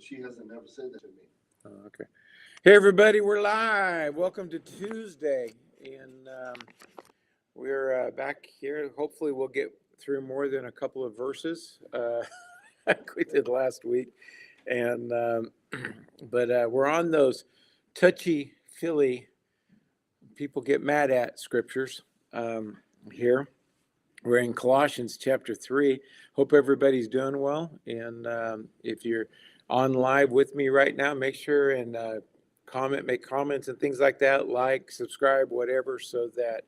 she hasn't never said that to me. Oh, okay. Hey, everybody, we're live. Welcome to Tuesday. And we're back here. Hopefully, we'll get through more than a couple of verses like we did last week. And but we're on those touchy-feely, people get mad at scriptures here. We're in Colossians chapter 3. Hope everybody's doing well. And if you're on live with me right now, make sure and make comments and things like that, like, subscribe, whatever, so that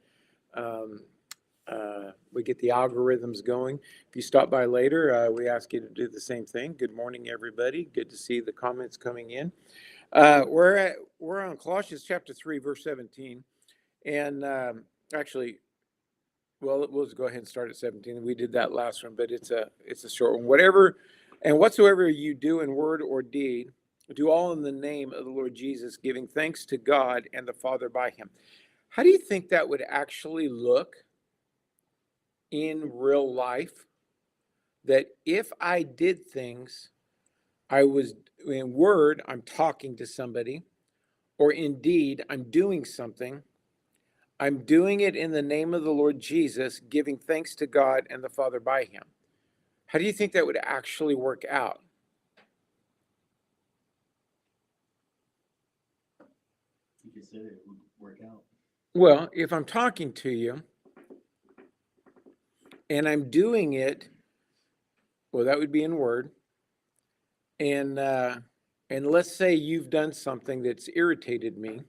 we get the algorithms going. If you stop by later, we ask you to do the same thing. Good morning, everybody. Good to see the comments coming in. We're on Colossians chapter 3, verse 17. And actually, well, we'll just go ahead and start at 17. We did that last one, but it's a short one. Whatsoever you do in word or deed, do all in the name of the Lord Jesus, giving thanks to God and the Father by him. How do you think that would actually look in real life? That if I did things, I was in word, I'm talking to somebody, or in deed, I'm doing something, I'm doing it in the name of the Lord Jesus, giving thanks to God and the Father by him. How do you think that would actually work out? You could say it would work out. Well, if I'm talking to you and I'm doing it, well, that would be in word. And let's say you've done something that's irritated me.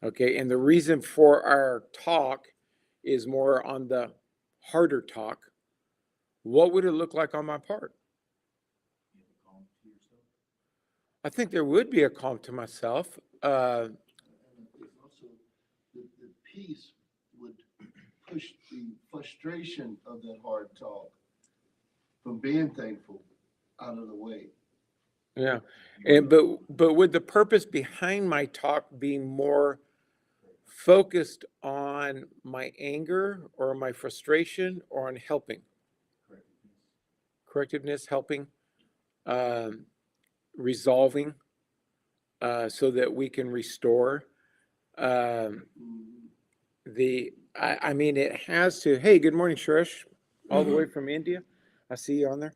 Okay, and the reason for our talk is more on the harder talk. What would it look like on my part? I think there would be a calm to myself. And also, the peace would push the frustration of that hard talk from being thankful out of the way. Yeah, and but would the purpose behind my talk be more focused on my anger or my frustration or on helping? Correctiveness, helping, resolving, so that we can restore. I mean, it has to. Hey, good morning, Shresh, all the way from India. I see you on there.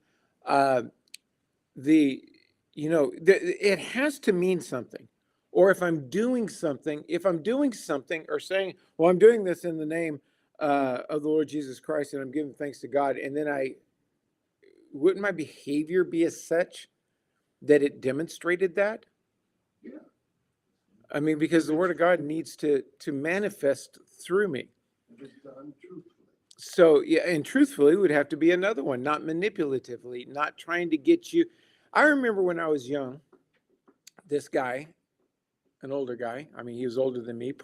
It has to mean something. Or if I'm doing something, or saying, well, I'm doing this in the name of the Lord Jesus Christ, and I'm giving thanks to God, and then wouldn't my behavior be as such that it demonstrated that? Yeah. I mean, because the Word of God needs to manifest through me. If it's done truthfully. So, yeah, and truthfully would have to be another one, not manipulatively, not trying to get you. I remember when I was young, this guy, an older guy, I mean, he was older than me,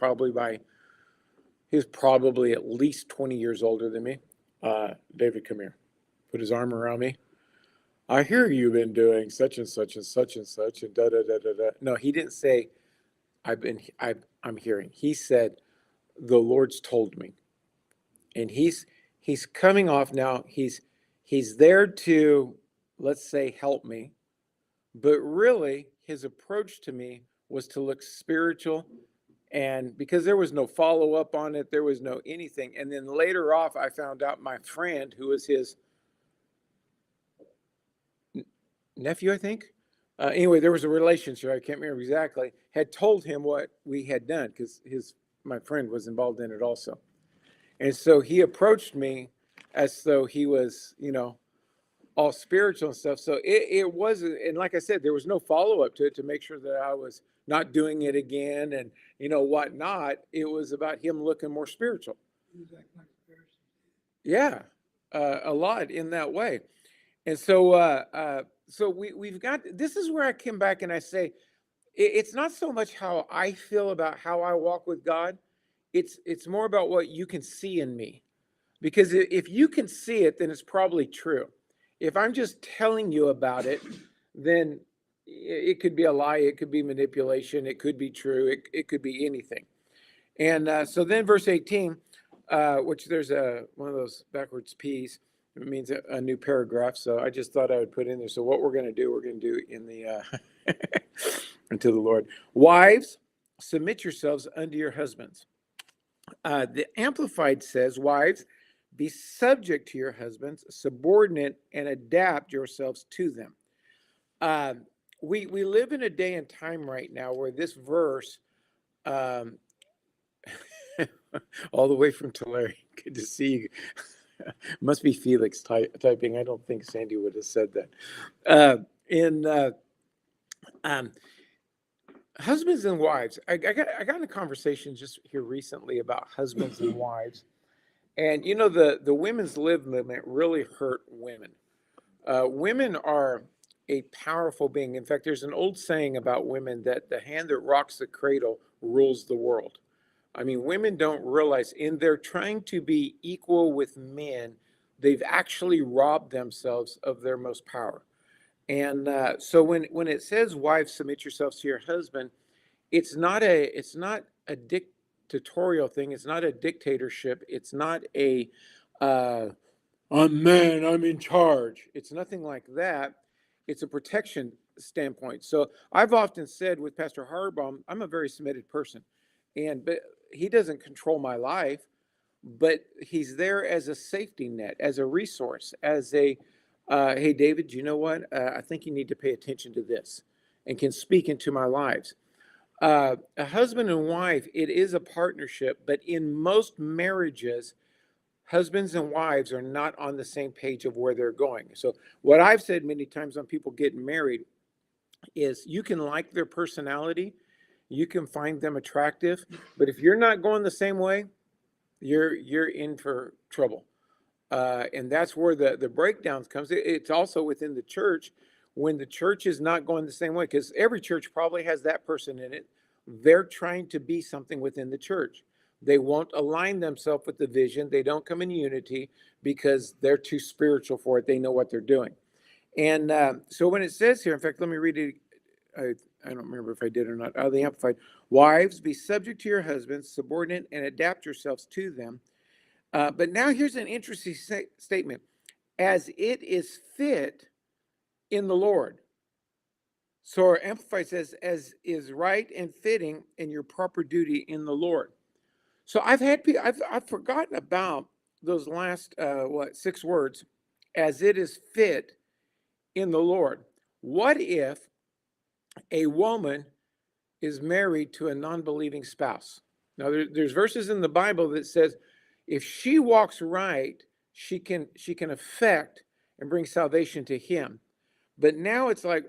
he was probably at least 20 years older than me. David, come here. Put his arm around me. I hear you've been doing such and such and such and such and da da da da da. No, he didn't say I'm hearing. He said, the Lord's told me. And he's coming off now. He's there to, let's say, help me. But really, his approach to me was to look spiritual. And because there was no follow-up on it, there was no anything. And then later off, I found out my friend, who was his nephew, I think. Anyway, there was a relationship, I can't remember exactly, had told him what we had done because my friend was involved in it also. And so he approached me as though he was, all spiritual and stuff. So it wasn't, and like I said, there was no follow-up to it to make sure that I was not doing it again and, whatnot. It was about him looking more spiritual. Yeah, a lot in that way. And so we've got, this is where I came back and I say, it's not so much how I feel about how I walk with God. It's more about what you can see in me. Because if you can see it, then it's probably true. If I'm just telling you about it, then it could be a lie. It could be manipulation. It could be true. It could be anything. And so then verse 18, which there's one of those backwards P's. It means a new paragraph. So I just thought I would put in there. So what we're going to do in the unto the Lord. Wives, submit yourselves unto your husbands. The Amplified says, wives, be subject to your husbands, subordinate, and adapt yourselves to them. We live in a day and time right now where this verse, um, all the way from Tulare, good to see you. Must be Felix typing. I don't think Sandy would have said that. Um, husbands and wives. I got in a conversation just here recently about husbands and wives. And you know, the women's live movement really hurt women. Women are a powerful being. In fact, there's an old saying about women that the hand that rocks the cradle rules the world. I mean, women don't realize in their trying to be equal with men, they've actually robbed themselves of their most power. And so when it says, "Wives, submit yourselves to your husband," it's not a dictatorial thing. It's not a dictatorship. It's not a I'm man, I'm in charge. It's nothing like that. It's a protection standpoint. So I've often said with Pastor Harbaum, I'm a very submitted person, but he doesn't control my life, but he's there as a safety net, as a resource, as a hey David, you know what? I think you need to pay attention to this, and can speak into my lives. A husband and wife, it is a partnership, but in most marriages, husbands and wives are not on the same page of where they're going. So what I've said many times on people getting married is you can like their personality, you can find them attractive, but if you're not going the same way, you're in for trouble. And that's where the breakdowns comes. It's also within the church when the church is not going the same way, because every church probably has that person in it. They're trying to be something within the church. They won't align themselves with the vision. They don't come in unity because they're too spiritual for it. They know what they're doing. And so when it says here, in fact, let me read it. I don't remember if I did or not. Out of the Amplified. Wives, be subject to your husbands, subordinate, and adapt yourselves to them. But now here's an interesting statement. As it is fit in the Lord. So our Amplified says, as is right and fitting in your proper duty in the Lord. So I've forgotten about those last 6 words, as it is fit in the Lord. What if a woman is married to a non-believing spouse? Now there's verses in the Bible that says if she walks right, she can affect and bring salvation to him. But now it's like,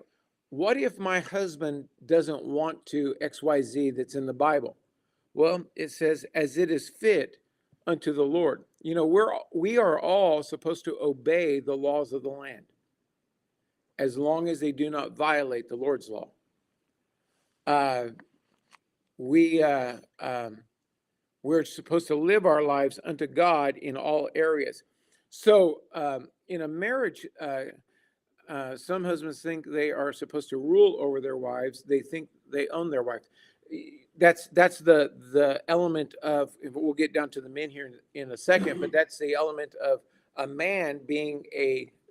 what if my husband doesn't want to XYZ that's in the Bible? Well, it says, as it is fit unto the Lord. You know, we are all supposed to obey the laws of the land as long as they do not violate the Lord's law. We're supposed to live our lives unto God in all areas. So in a marriage, some husbands think they are supposed to rule over their wives. They think they own their wives. That's the element of, we'll get down to the men here in a second, but that's the element of a man being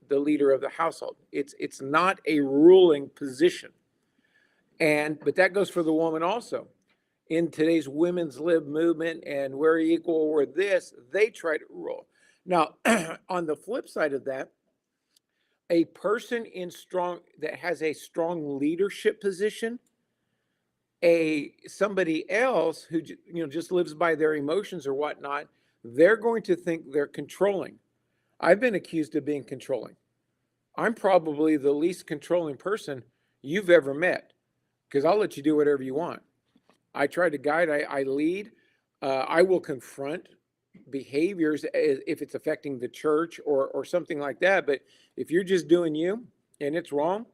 the leader of the household. It's not a ruling position. But that goes for the woman also. In today's women's lib movement and we're equal, we're this, they try to rule. Now, on the flip side of that, a person that has a strong leadership position, somebody else who just lives by their emotions or whatnot, they're going to think they're controlling. I've been accused of being controlling. I'm probably the least controlling person you've ever met, because I'll let you do whatever you want. I try to guide, I lead, I will confront behaviors if it's affecting the church or something like that. But if you're just doing you and it's wrong,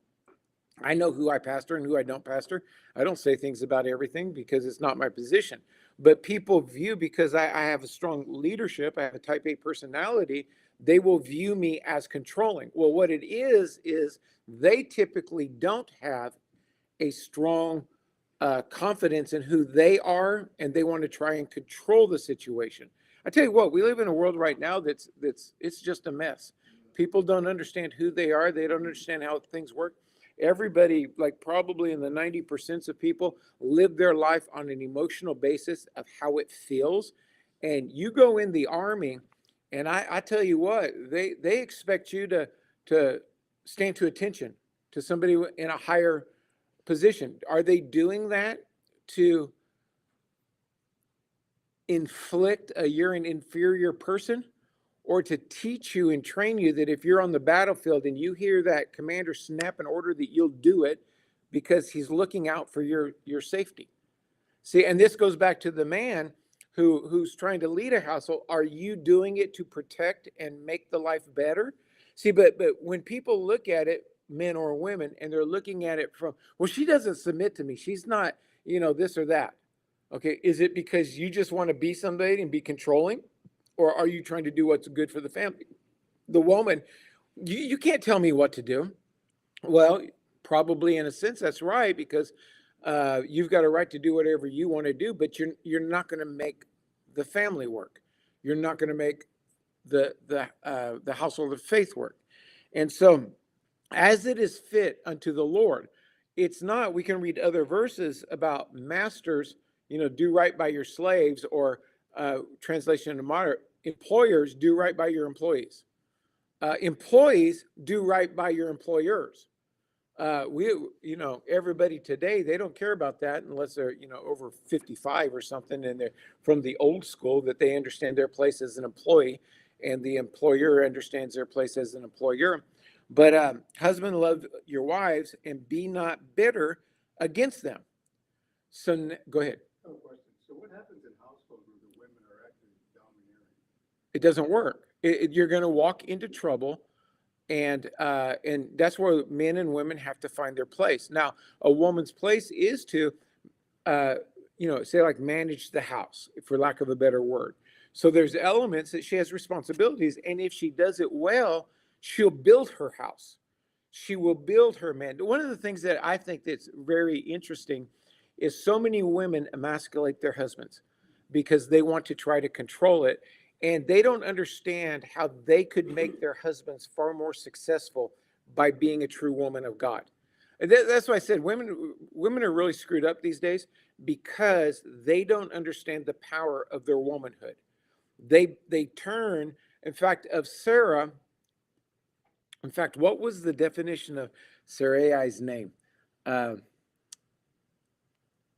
I know who I pastor and who I don't pastor. I don't say things about everything because it's not my position. But people view, because I have a strong leadership, I have a type A personality, they will view me as controlling. Well, what it is they typically don't have a strong confidence in who they are, and they want to try and control the situation. I tell you what, we live in a world right now it's just a mess. People don't understand who they are. They don't understand how things work. Everybody, like probably in the 90% of people, live their life on an emotional basis of how it feels. And you go in the army, and I tell you what, they expect you to stand to attention to somebody in a higher position. Are they doing that to inflict you're an inferior person, or to teach you and train you that if you're on the battlefield and you hear that commander snap an order, that you'll do it because he's looking out for your safety? See, and this goes back to the man who's trying to lead a household. Are you doing it to protect and make the life better? See, but when people look at it, men or women, and they're looking at it from, well, she doesn't submit to me, she's not, this or that. Okay, is it because you just want to be somebody and be controlling? Or are you trying to do what's good for the family? The woman, you can't tell me what to do. Well, probably in a sense that's right, because you've got a right to do whatever you want to do, but you're not going to make the family work. You're not going to make the household of faith work. And so, as it is fit unto the Lord, it's not. We can read other verses about masters, do right by your slaves, or translation into modern, employers, do right by your employees. Employees, do right by your employers. Everybody today, they don't care about that unless they're, over 55 or something, and they're from the old school, that they understand their place as an employee and the employer understands their place as an employer. But husband, love your wives and be not bitter against them. So go ahead. No question. So what happens in households where the women are actually domineering? It doesn't work. You're going to walk into trouble, and that's where men and women have to find their place. Now, a woman's place is to, say like manage the house, for lack of a better word. So there's elements that she has responsibilities, and if she does it well, she'll build her house. She will build her man. One of the things that I think that's very interesting is so many women emasculate their husbands because they want to try to control it, and they don't understand how they could make their husbands far more successful by being a true woman of God. And that's why I said women are really screwed up these days, because they don't understand the power of their womanhood. They turn, in fact, of Sarah. In fact, what was the definition of Sarai's name?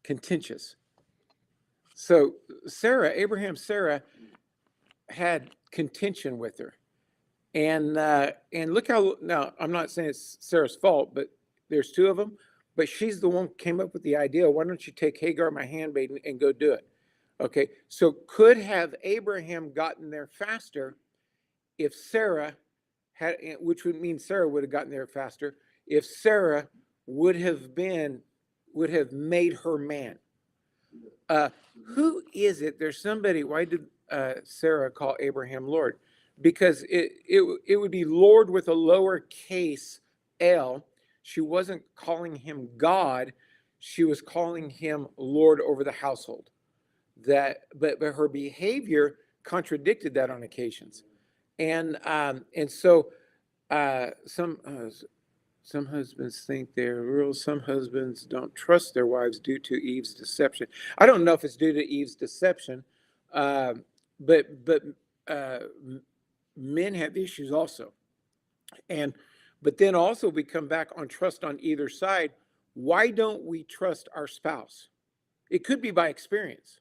Contentious. So Abraham, Sarah had contention with her, and look how, now I'm not saying it's Sarah's fault, but there's two of them, but she's the one who came up with the idea. Why don't you take Hagar, my handmaid, and go do it? Okay, so could have Abraham gotten there faster if Sarah had, which would mean Sarah would have gotten there faster if Sarah would have made her man. Who is it? There's somebody. Why did Sarah call Abraham Lord? Because it would be Lord with a lowercase L. She wasn't calling him God. She was calling him Lord over the household. But her behavior contradicted that on occasions, and so some husbands think they're real. Some husbands don't trust their wives due to Eve's deception. I don't know if it's due to Eve's deception, but men have issues also, but then also we come back on trust on either side. Why don't we trust our spouse? It could be by experience.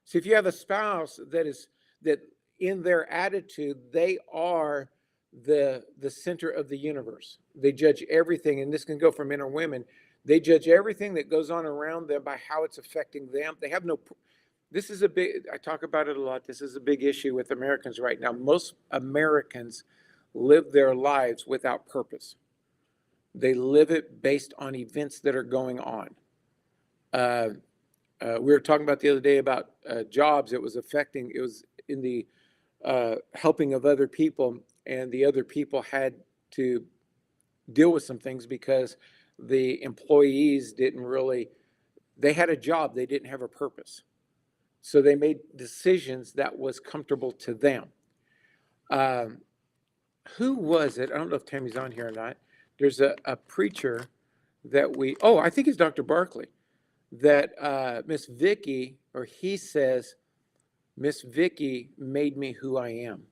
So if you have a spouse that in their attitude, they are the center of the universe. They judge everything, and this can go for men or women. They judge everything that goes on around them by how it's affecting them. They have no, this is I talk about it a lot. This is a big issue with Americans right now. Most Americans live their lives without purpose. They live it based on events that are going on. We were talking about the other day about jobs. It was in the helping of other people, and the other people had to deal with some things because the employees they had a job, they didn't have a purpose. So they made decisions that was comfortable to them. who was it? I don't know if Tammy's on here or not. There's a preacher that I think it's Dr. Barkley, that Miss Vicky, or he says, Miss Vicky made me who I am.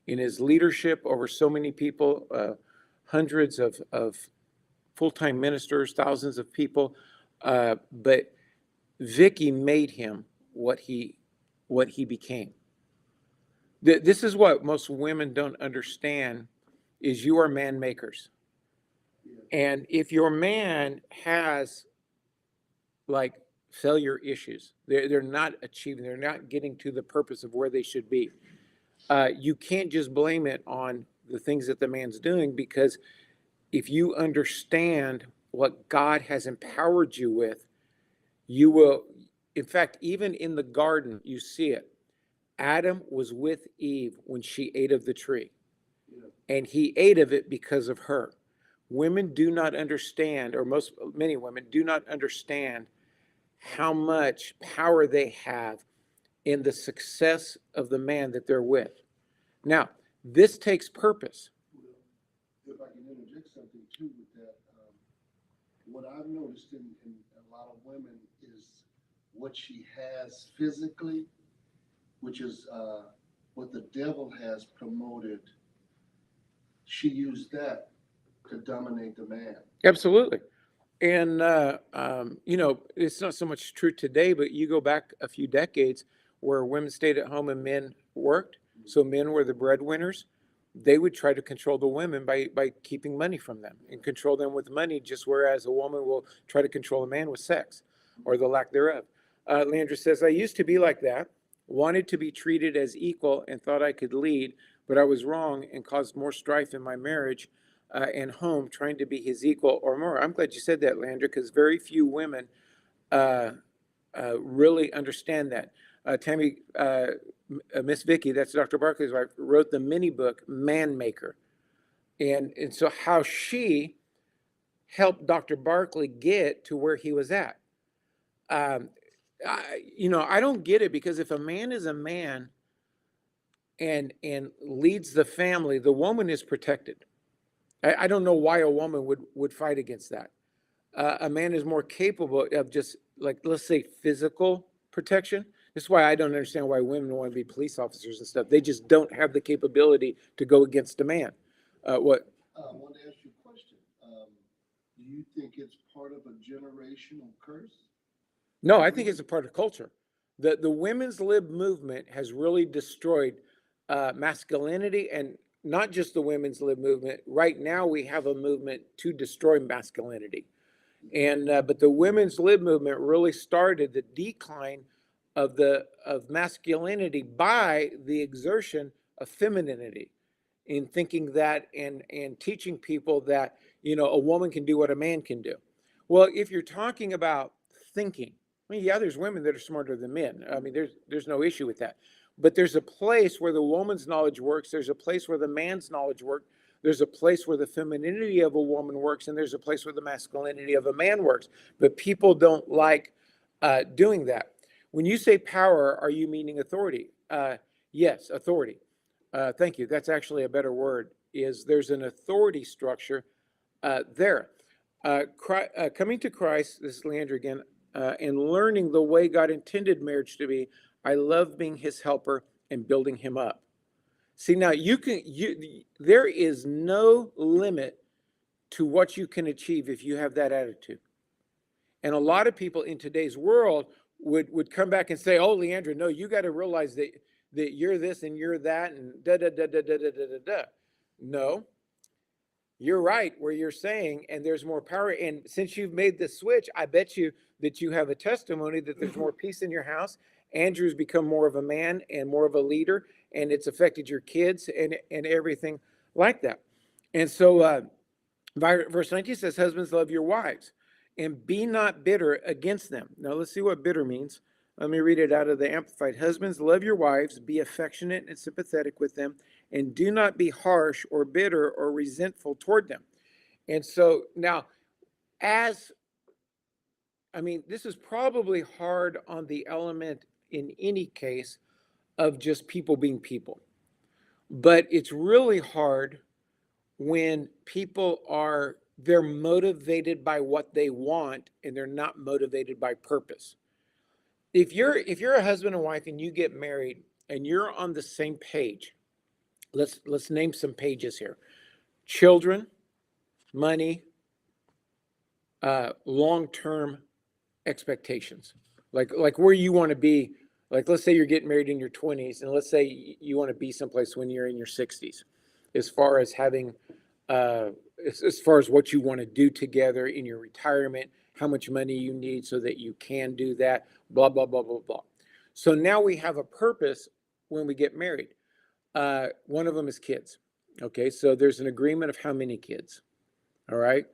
In his leadership over so many people, hundreds of full-time ministers, thousands of people, but Vicky made him what he became. This is what most women don't understand: is you are man makers. And if your man has like failure issues, they're not achieving, they're not getting to the purpose of where they should be. You can't just blame it on the things that the man's doing, because if you understand what God has empowered you with, you will, in fact, even in the garden, you see it. Adam was with Eve when she ate of the tree, and he ate of it because of her. Women do not understand, or many women do not understand how much power they have in the success of the man that they're with. Now, this takes purpose. If I can interject something too with that, what I've noticed in a lot of women is what she has physically, which is what the devil has promoted. She used that to dominate the man. Absolutely. And, it's not so much true today, but you go back a few decades where women stayed at home and men worked. So men were the breadwinners. They would try to control the women by keeping money from them and control them with money, just whereas a woman will try to control a man with sex or the lack thereof. Leandra says, I used to be like that, wanted to be treated as equal and thought I could lead, but I was wrong and caused more strife in my marriage and home, trying to be his equal or more. I'm glad you said that, Leandra, because very few women really understand that. Tammy, Miss Vicky, that's Dr. Barkley's wife, wrote the mini book, Man Maker. And so how she helped Dr. Barkley get to where he was at. I don't get it, because if a man is a man and leads the family, the woman is protected. I don't know why a woman would fight against that. A man is more capable of just, like, let's say, physical protection. This is why I don't understand why women want to be police officers and stuff. They just don't have the capability to go against a man. What? I want to ask you a question. Do you think it's part of a generational curse? No, I think it's a part of culture. The women's lib movement has really destroyed masculinity, and not just the women's lib movement. Right now, we have a movement to destroy masculinity. And but the women's lib movement really started the decline of masculinity by the exertion of femininity, in thinking that and teaching people that a woman can do what a man can do. Well, if you're talking about thinking, I mean, yeah, there's women that are smarter than men. I mean, there's no issue with that. But there's a place where the woman's knowledge works. There's a place where the man's knowledge works. There's a place where the femininity of a woman works, and there's a place where the masculinity of a man works. But people don't like doing that. When you say power, are you meaning authority? Yes, authority. Thank you. That's actually a better word. There's an authority structure there. Coming to Christ, this is Leandra again, and learning the way God intended marriage to be. I love being his helper and building him up. See, now there is no limit to what you can achieve if you have that attitude. And a lot of people in today's world would come back and say, oh, Leandra, no, you got to realize that you're this and you're that and da da da da da da da da. No, you're right where you're saying, and there's more power. And since you've made the switch, I bet you that you have a testimony that there's more peace in your house. Andrew's become more of a man and more of a leader, and it's affected your kids and everything like that. And so verse 19 says, husbands, love your wives and be not bitter against them. Now let's see what bitter means. Let me read it out of the Amplified. Husbands, love your wives, be affectionate and sympathetic with them, and do not be harsh or bitter or resentful toward them. And so now, this is probably hard on the element in any case of just people being people. But it's really hard when people they're motivated by what they want and they're not motivated by purpose. If you're a husband and wife and you get married and you're on the same page, let's name some pages here: children, money, long-term expectations, like where you want to be. Like, let's say you're getting married in your 20s, and let's say you want to be someplace when you're in your 60s, as far as having, as far as what you want to do together in your retirement, how much money you need so that you can do that, blah, blah, blah, blah, blah. So now we have a purpose when we get married. One of them is kids. Okay, so there's an agreement of how many kids. All right,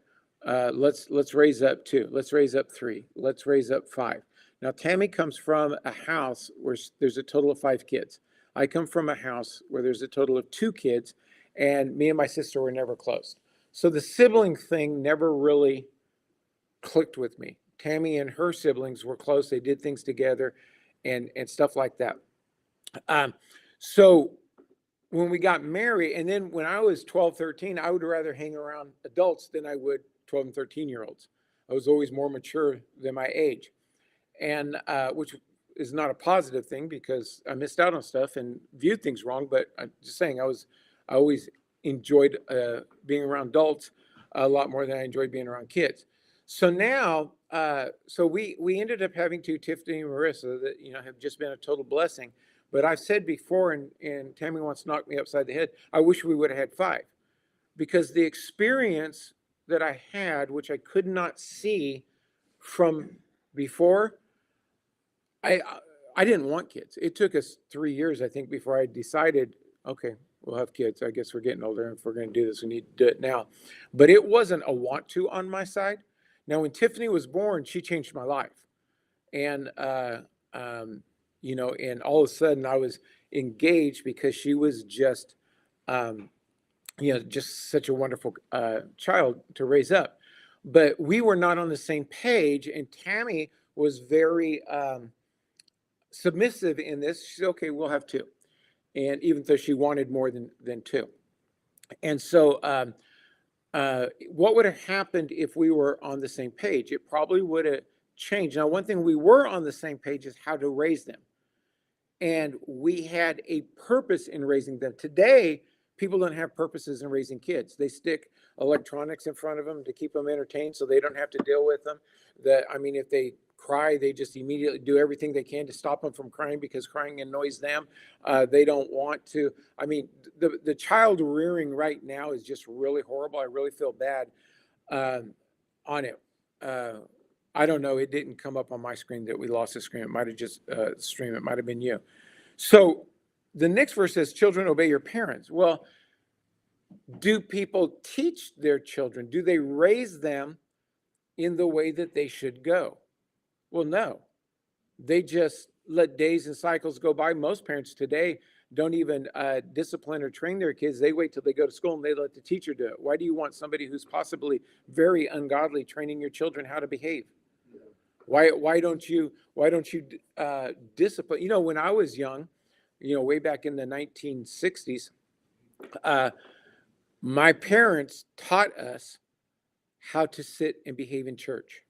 let's raise up 2. Let's raise up 3. Let's raise up 5. Now, Tammy comes from a house where there's a total of 5 kids. I come from a house where there's a total of 2 kids, and me and my sister were never close. So the sibling thing never really clicked with me. Tammy and her siblings were close. They did things together and stuff like that. So when we got married, and then when I was 12, 13, I would rather hang around adults than I would 12 and 13-year-olds. I was always more mature than my age. And which is not a positive thing because I missed out on stuff and viewed things wrong. But I'm just saying, I always enjoyed being around adults a lot more than I enjoyed being around kids. So now, so we ended up having 2, Tiffany and Marissa, that have just been a total blessing. But I've said before, and Tammy wants to knock me upside the head, I wish we would have had 5, because the experience that I had, which I could not see from before. I didn't want kids. It took us 3 years, I think, before I decided, okay, we'll have kids. I guess we're getting older, and if we're going to do this, we need to do it now. But it wasn't a want to on my side. Now, when Tiffany was born, she changed my life. And, and all of a sudden I was engaged because she was just, just such a wonderful child to raise up. But we were not on the same page, and Tammy was very submissive in this. She said, okay, we'll have 2. And even though she wanted more than 2. And so what would have happened if we were on the same page? It probably would have changed. Now, one thing we were on the same page is how to raise them. And we had a purpose in raising them. Today, people don't have purposes in raising kids. They stick electronics in front of them to keep them entertained so they don't have to deal with them. If they cry, they just immediately do everything they can to stop them from crying because crying annoys them. They don't want to. The child rearing right now is just really horrible. I really feel bad on it. I don't know. It didn't come up on my screen that we lost the screen. It might have just streamed. It might have been you. So the next verse says, children, obey your parents. Well, do people teach their children? Do they raise them in the way that they should go? Well, no. They just let days and cycles go by. Most parents today don't even discipline or train their kids. They wait till they go to school and they let the teacher do it. Why do you want somebody who's possibly very ungodly training your children how to behave? Why don't you discipline? When I was young, way back in the 1960s, my parents taught us how to sit and behave in church.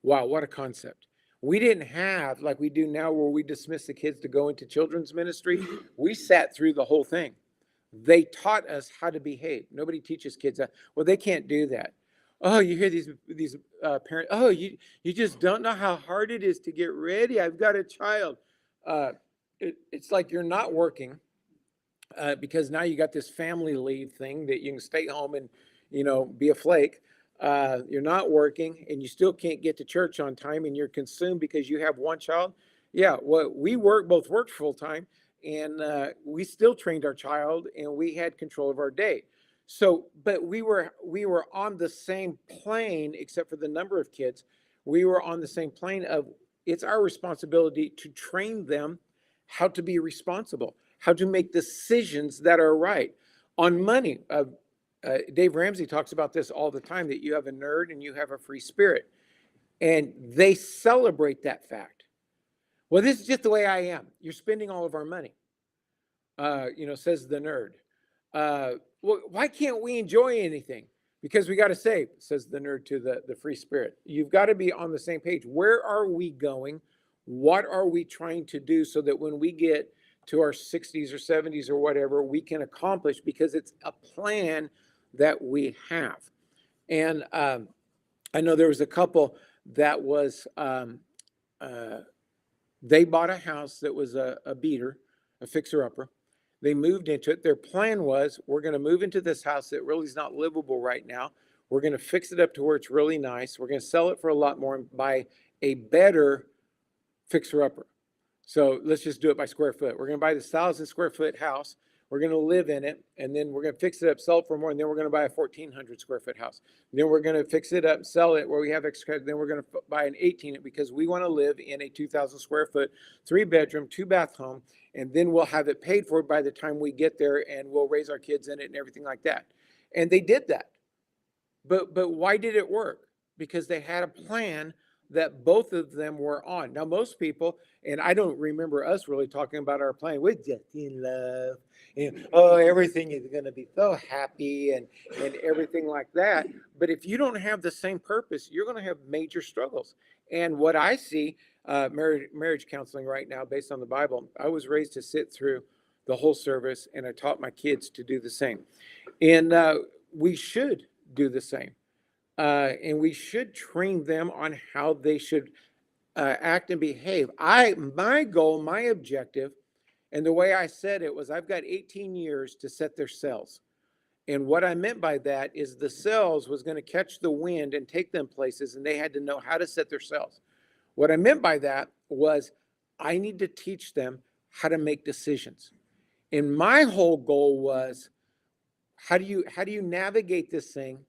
Wow, what a concept. We didn't have, like we do now, where we dismiss the kids to go into children's ministry. We sat through the whole thing. They taught us how to behave. Nobody teaches kids that. Well, they can't do that. Oh, you hear these parents, oh, you just don't know how hard it is to get ready. I've got a child. It's like you're not working because now you got this family leave thing that you can stay home and, be a flake. You're not working and you still can't get to church on time and you're consumed because you have one child. Yeah, well, we both worked full time and we still trained our child and we had control of our day. So, but we were on the same plane, except for the number of kids. We were on the same plane of it's our responsibility to train them how to be responsible, how to make decisions that are right on money. Dave Ramsey talks about this all the time, that you have a nerd and you have a free spirit. And they celebrate that fact. Well, this is just the way I am. You're spending all of our money, says the nerd. well, why can't we enjoy anything? Because we got to save, says the nerd to the free spirit. You've got to be on the same page. Where are we going? What are we trying to do so that when we get to our 60s or 70s or whatever, we can accomplish, because it's a plan that we have. And I know there was a couple that was, they bought a house that was a beater, a fixer-upper. They moved into it. Their plan was, we're going to move into this house that really is not livable right now. We're going to fix it up to where it's really nice. We're going to sell it for a lot more and buy a better fixer-upper. So let's just do it by square foot. We're going to buy this 1,000 square foot house. We're going to live in it, and then we're going to fix it up, sell it for more, and then we're going to buy a 1,400 square foot house. And then we're going to fix it up, sell it where we have extra, then we're going to buy an 18 because we want to live in a 2,000 square foot, 3-bedroom, 2-bath home, and then we'll have it paid for by the time we get there, and we'll raise our kids in it and everything like that. And they did that. But why did it work? Because they had a plan that both of them were on. Now, most people, and I don't remember us really talking about our plan, we're just in love, and everything is going to be so happy and everything like that. But if you don't have the same purpose, you're going to have major struggles. And what I see, marriage counseling right now, based on the Bible, I was raised to sit through the whole service, and I taught my kids to do the same. And we should do the same. And we should train them on how they should act and behave. My goal, my objective, and the way I said it was, I've got 18 years to set their sails. And what I meant by that is the sails was going to catch the wind and take them places, and they had to know how to set their sails. What I meant by that was I need to teach them how to make decisions. And my whole goal was, how do you navigate this thing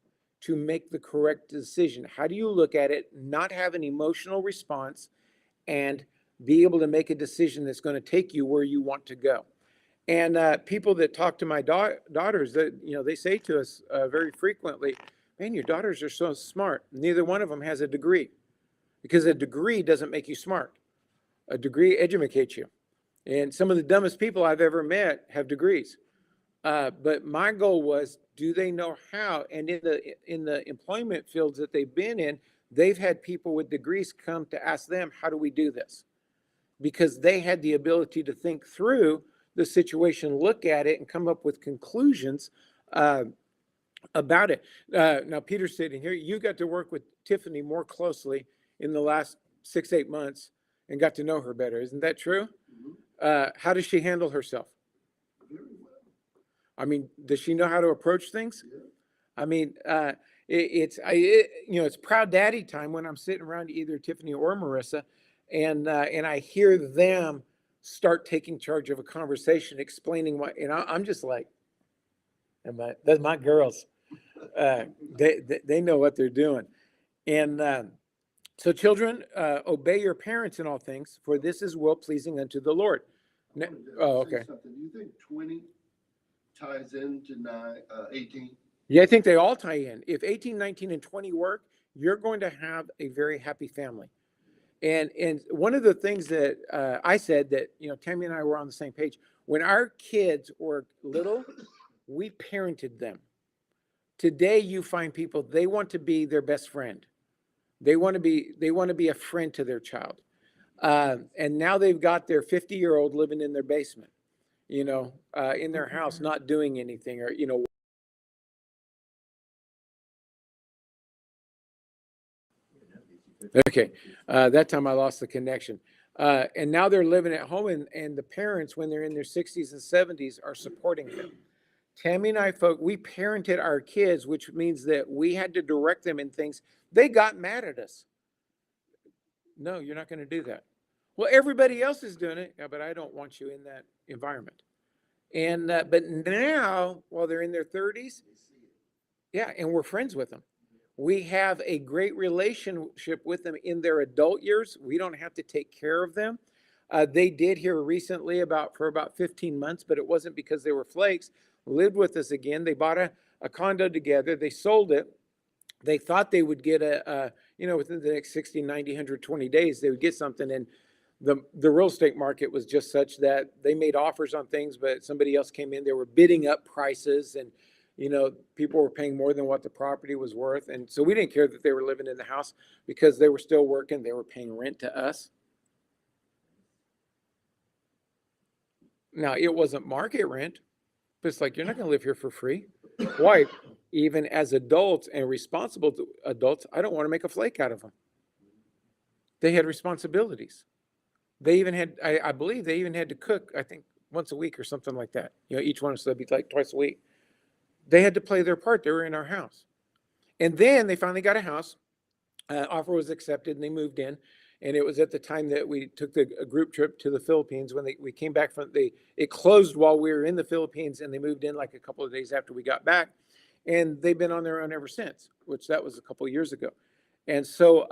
to make the correct decision? How do you look at it, not have an emotional response, and be able to make a decision that's going to take you where you want to go? And people that talk to my daughters, that they say to us very frequently, "Man, your daughters are so smart." Neither one of them has a degree, because a degree doesn't make you smart. A degree educates you. And some of the dumbest people I've ever met have degrees. But my goal was, do they know how? And in the employment fields that they've been in, they've had people with degrees come to ask them, how do we do this? Because they had the ability to think through the situation, look at it, and come up with conclusions about it. Now, Peter's sitting here. You got to work with Tiffany more closely in the last 6-8 months and got to know her better. Isn't that true? Mhm. How does she handle herself? Very well. I mean, does she know how to approach things? Yeah. I mean, it's proud daddy time when I'm sitting around either Tiffany or Marissa, and I hear them start taking charge of a conversation, explaining what, and I'm just like, that's my girls. They know what they're doing, and so children, obey your parents in all things, for this is well pleasing unto the Lord. I wanted to Oh, say okay. something. Do you think 20 ties into 18? Yeah, I think they all tie in. If 18, 19, and 20 work, you're going to have a very happy family. And one of the things that I said that, Tammy and I were on the same page. When our kids were little, we parented them. Today, you find people, they want to be their best friend. They want to be a friend to their child. And now they've got their 50-year-old living in their basement, in their house, not doing anything, or, Okay, that time I lost the connection. And now they're living at home, and the parents, when they're in their 60s and 70s, are supporting them. Tammy and I, we parented our kids, which means that we had to direct them in things. They got mad at us. No, you're not going to do that. Well, everybody else is doing it. Yeah, but I don't want you in that environment. And but now, while they're in their 30s, yeah, and we're friends with them. We have a great relationship with them in their adult years. We don't have to take care of them. They did here recently for about 15 months, but it wasn't because they were flakes. Lived with us again. They bought a condo together. They sold it. They thought they would get within the next 60, 90, 120 days, they would get something. And the real estate market was just such that they made offers on things, but somebody else came in. They were bidding up prices, and people were paying more than what the property was worth. And so we didn't care that they were living in the house because they were still working. They were paying rent to us. Now, it wasn't market rent, but it's like, you're not going to live here for free. Why? Even as adults and responsible adults, I don't want to make a flake out of them. They had responsibilities. They even had, I believe they even had to cook, I think, once a week or something like that. Each one, so that'd be like twice a week. They had to play their part. They were in our house. And then they finally got a house. Offer was accepted, and they moved in. And it was at the time that we took a group trip to the Philippines. When we came back it closed while we were in the Philippines, and they moved in like a couple of days after we got back. And they've been on their own ever since, which that was a couple of years ago. And so,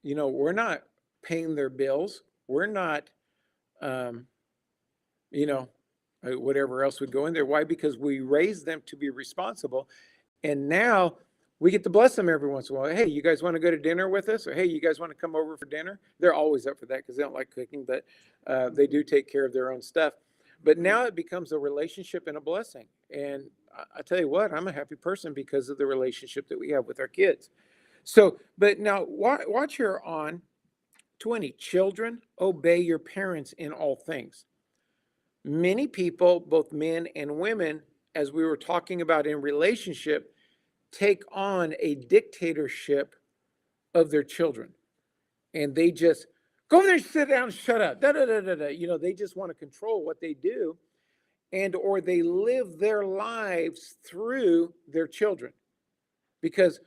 we're not paying their bills. We're not, whatever else would go in there. Why? Because we raised them to be responsible. And now we get to bless them every once in a while. Hey, you guys want to go to dinner with us? Or, hey, you guys want to come over for dinner? They're always up for that because they don't like cooking, but they do take care of their own stuff. But now it becomes a relationship and a blessing. And I tell you what, I'm a happy person because of the relationship that we have with our kids. So, but now watch here on 20. Children, obey your parents in all things. Many people, both men and women, as we were talking about in relationship, take on a dictatorship of their children. And they just go over there, sit down, shut up. Da, da, da, da, da. They just want to control what they do. Or they live their lives through their children. Because,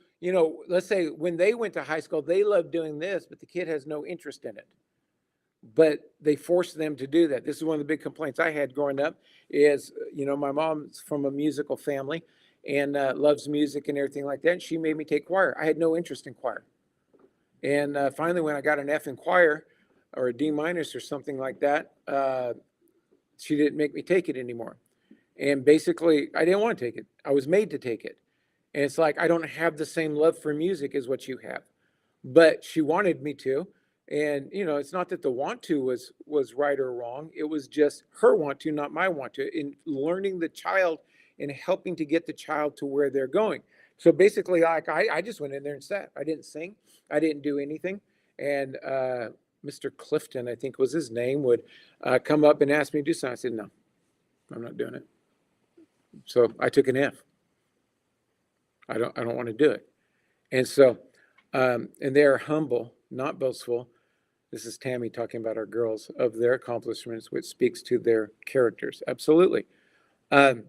let's say when they went to high school, they loved doing this, but the kid has no interest in it. But they force them to do that. This is one of the big complaints I had growing up is, my mom's from a musical family and loves music and everything like that. And she made me take choir. I had no interest in choir. And finally, when I got an F in choir or a D- or something like that, she didn't make me take it anymore. And basically, I didn't want to take it. I was made to take it. And it's like, I don't have the same love for music as what you have. But she wanted me to. And, it's not that the want to was right or wrong. It was just her want to, not my want to, in learning the child and helping to get the child to where they're going. So basically, like I just went in there and sat. I didn't sing. I didn't do anything. And Mr. Clifton, I think was his name, would come up and ask me to do something. I said, no, I'm not doing it. So I took an F. I don't want to do it. And so, and they are humble, not boastful. This is Tammy talking about our girls, of their accomplishments, which speaks to their characters. Absolutely. And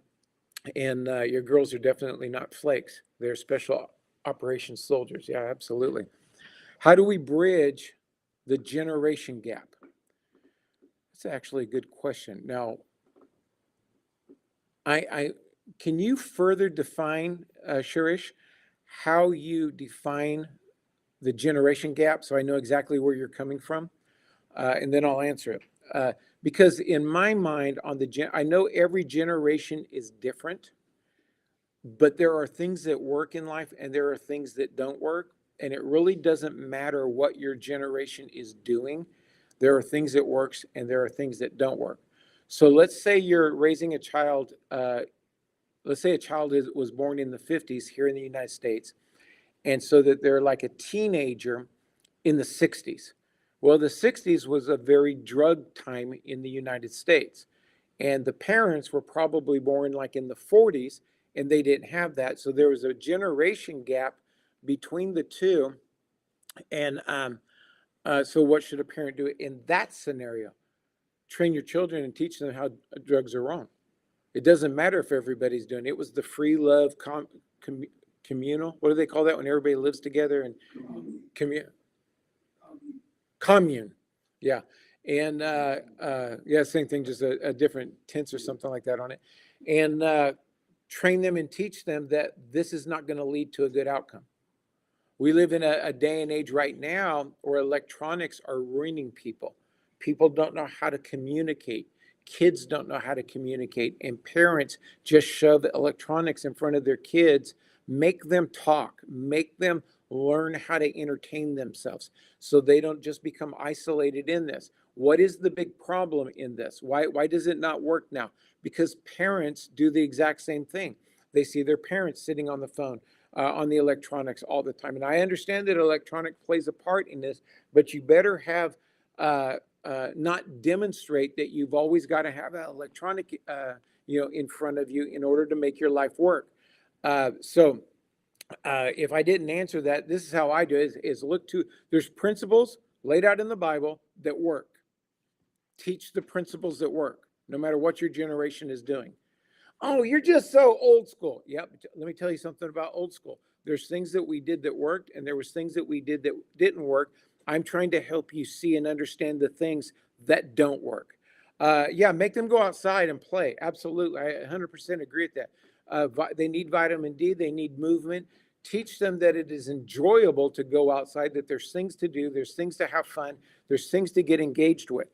your girls are definitely not flakes. They're special operations soldiers. Yeah, absolutely. How do we bridge the generation gap? That's actually a good question. Now, I can you further define, Shurish, how you define the generation gap so I know exactly where you're coming from? And then I'll answer it. Because in my mind, I know every generation is different, but there are things that work in life and there are things that don't work. And it really doesn't matter what your generation is doing. There are things that works and there are things that don't work. So let's say you're raising a child. Let's say a child was born in the 50s here in the United States. And so that they're like a teenager in the 60s. Well, the 60s was a very drug time in the United States. And the parents were probably born like in the 40s, and they didn't have that. So there was a generation gap between the two. And so what should a parent do in that scenario? Train your children and teach them how drugs are wrong. It doesn't matter if everybody's doing it. It was the free love communal. What do they call that when everybody lives together and commune? Yeah. And yeah, same thing, just a different tense or something like that on it. And train them and teach them that this is not going to lead to a good outcome. We live in a day and age right now where electronics are ruining people. People don't know how to communicate. Kids don't know how to communicate. And parents just shove electronics in front of their kids, make them talk, make them learn how to entertain themselves so they don't just become isolated in this. What is the big problem in this? Why does it not work now? Because parents do the exact same thing. They see their parents sitting on the phone, on the electronics all the time. And I understand that electronic plays a part in this, but you better have not demonstrate that you've always got to have an electronic, in front of you in order to make your life work. So if I didn't answer that, this is how I do it, is look to, there's principles laid out in the Bible that work. Teach the principles that work, no matter what your generation is doing. Oh, you're just so old school. Yep. Let me tell you something about old school. There's things that we did that worked, and there was things that we did that didn't work. I'm trying to help you see and understand the things that don't work. Yeah, make them go outside and play. Absolutely. I 100% agree with that. They need vitamin D. They need movement. Teach them that it is enjoyable to go outside, that there's things to do, there's things to have fun, there's things to get engaged with.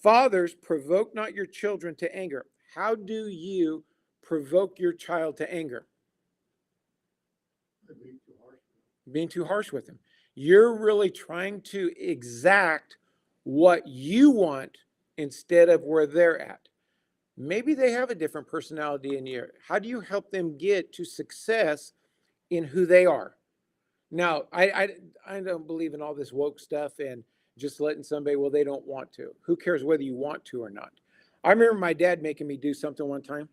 Fathers, provoke not your children to anger. How do you provoke your child to anger? Being too harsh with them. You're really trying to exact what you want instead of where they're at. Maybe they have a different personality in you. How do you help them get to success in who they are? Now, I don't believe in all this woke stuff and just letting somebody, well, they don't want to. Who cares whether you want to or not? I remember my dad making me do something one time.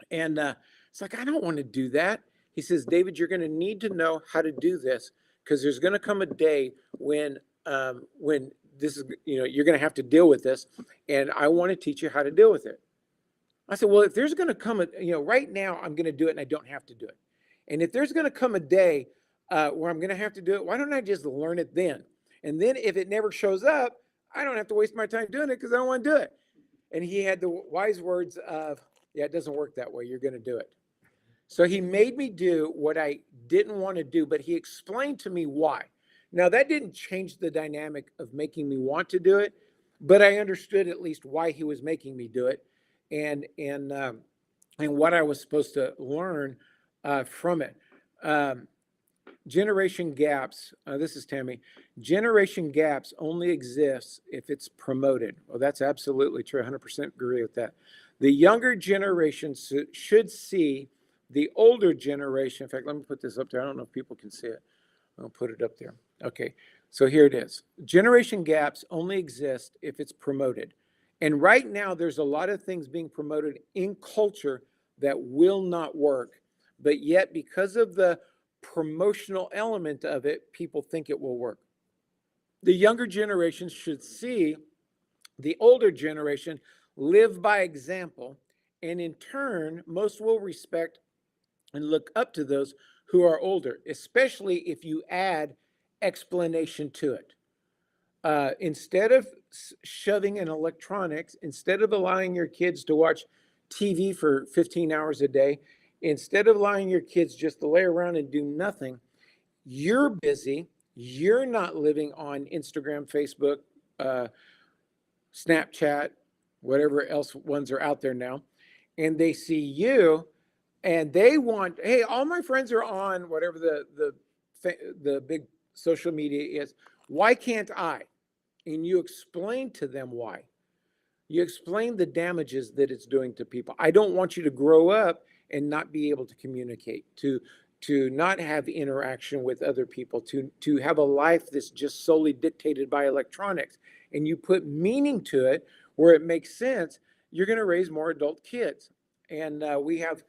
And it's like, I don't want to do that. He says, David, you're going to need to know how to do this because there's going to come a day when this is, you're going to have to deal with this. And I want to teach you how to deal with it. I said, well, if there's going to come right now, I'm going to do it and I don't have to do it. And if there's going to come a day where I'm going to have to do it, why don't I just learn it then? And then if it never shows up, I don't have to waste my time doing it because I don't want to do it. And he had the wise words of, yeah, it doesn't work that way. You're going to do it. So he made me do what I didn't want to do, but he explained to me why. Now, that didn't change the dynamic of making me want to do it, but I understood at least why he was making me do it and what I was supposed to learn from it. Generation gaps. This is Tammy. Generation gaps only exist if it's promoted. Well, that's absolutely true. 100% agree with that. The younger generation should see the older generation. In fact, let me put this up there. I don't know if people can see it. I'll put it up there. Okay, so here it is. Generation gaps only exist if it's promoted. And right now, there's a lot of things being promoted in culture that will not work. But yet, because of the promotional element of it, people think it will work. The younger generation should see the older generation live by example, and in turn, most will respect and look up to those who are older, especially if you add explanation to it. Instead of shoving in electronics, instead of allowing your kids to watch TV for 15 hours a day, instead of allowing your kids just to lay around and do nothing, you're busy. You're not living on Instagram, Facebook, Snapchat, whatever else ones are out there now. And they see you and they want, hey, all my friends are on whatever the big social media is. Why can't I? And you explain to them why. You explain the damages that it's doing to people. I don't want you to grow up and not be able to communicate, to not have interaction with other people, to have a life that's just solely dictated by electronics. And you put meaning to it where it makes sense, you're going to raise more adult kids. And we have